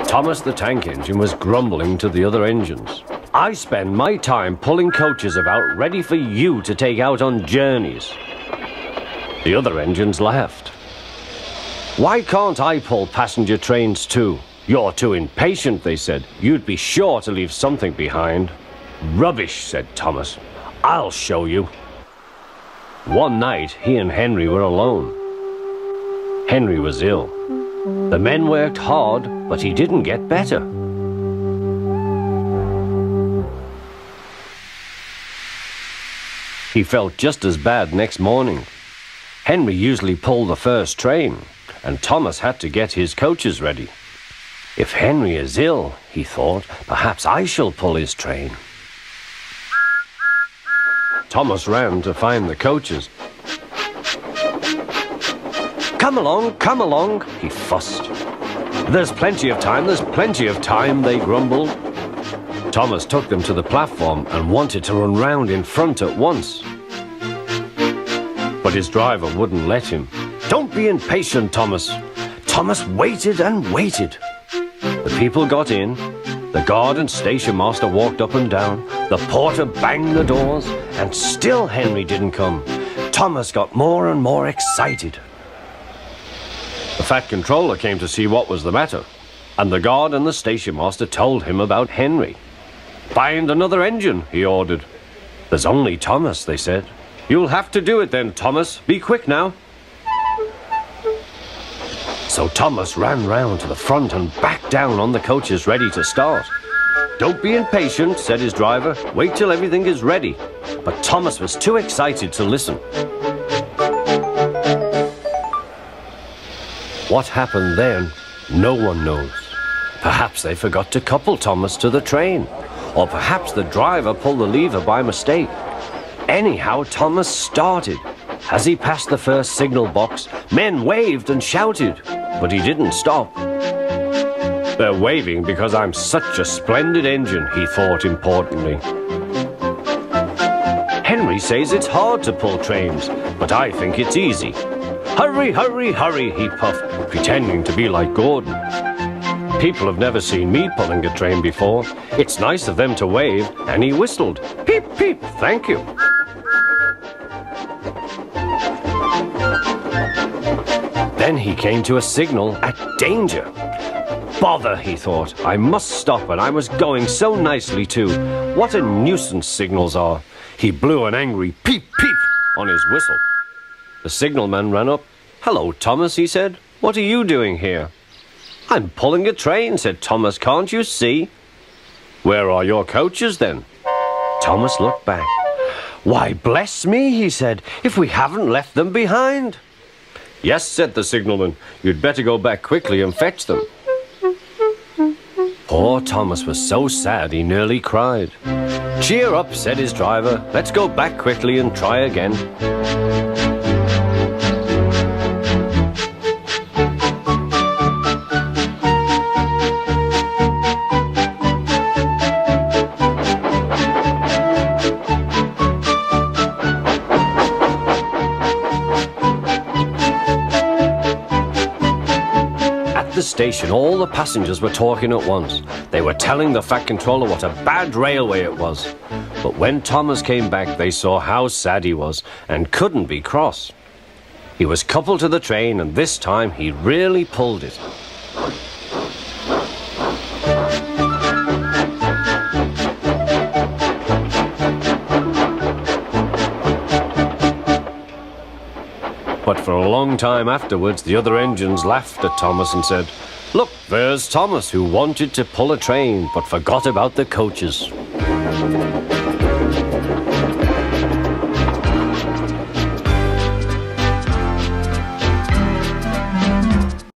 Thomas the tank engine was grumbling to the other engines. I spend my time pulling coaches about ready for you to take out on journeys. The other engines laughed. Why can't I pull passenger trains too? You're too impatient, they said. You'd be sure to leave something behind. Rubbish, said Thomas. I'll show you. One night, he and Henry were alone. Henry was ill. The men worked hard, but he didn't get better. He felt just as bad next morning. Henry usually pulled the first train, and Thomas had to get his coaches ready. If Henry is ill, he thought, perhaps I shall pull his train. Thomas ran to find the coaches. Come along, he fussed. There's plenty of time, they grumbled. Thomas took them to the platform and wanted to run round in front at once. But his driver wouldn't let him. Don't be impatient, Thomas. Thomas waited and waited. The people got in. The guard and station master walked up and down. The porter banged the doors, and still Henry didn't come. Thomas got more and more excited. The fat controller came to see what was the matter, and the guard and the station master told him about Henry. Find another engine, he ordered. There's only Thomas, they said. You'll have to do it then, Thomas. Be quick now. So Thomas ran round to the front and back down on the coaches ready to start. Don't be impatient, said his driver. Wait till everything is ready. But Thomas was too excited to listen. What happened then, no one knows. Perhaps they forgot to couple Thomas to the train, or perhaps the driver pulled the lever by mistake. Anyhow, Thomas started. As he passed the first signal box, men waved and shouted, but he didn't stop. They're waving because I'm such a splendid engine, he thought importantly. Henry says it's hard to pull trains, but I think it's easy. Hurry, hurry, hurry, he puffed, pretending to be like Gordon. People have never seen me pulling a train before. It's nice of them to wave, and he whistled. Peep, peep, thank you. Then he came to a signal at danger. Bother, he thought. I must stop, and I was going so nicely too. What a nuisance signals are. He blew an angry peep, peep on his whistle. The signalman ran up. Hello, Thomas, he said. What are you doing here? I'm pulling a train, said Thomas. Can't you see? Where are your coaches, then? Thomas looked back. Why, bless me, he said, if we haven't left them behind. Yes, said the signalman. You'd better go back quickly and fetch them. Poor Thomas was so sad he nearly cried. Cheer up, said his driver. Let's go back quickly and try again. At the station, all the passengers were talking at once. They were telling the fat controller what a bad railway it was. But when Thomas came back, they saw how sad he was and couldn't be cross. He was coupled to the train, and this time he really pulled it. But for a long time afterwards, the other engines laughed at Thomas and said, Look, there's Thomas, who wanted to pull a train but forgot about the coaches.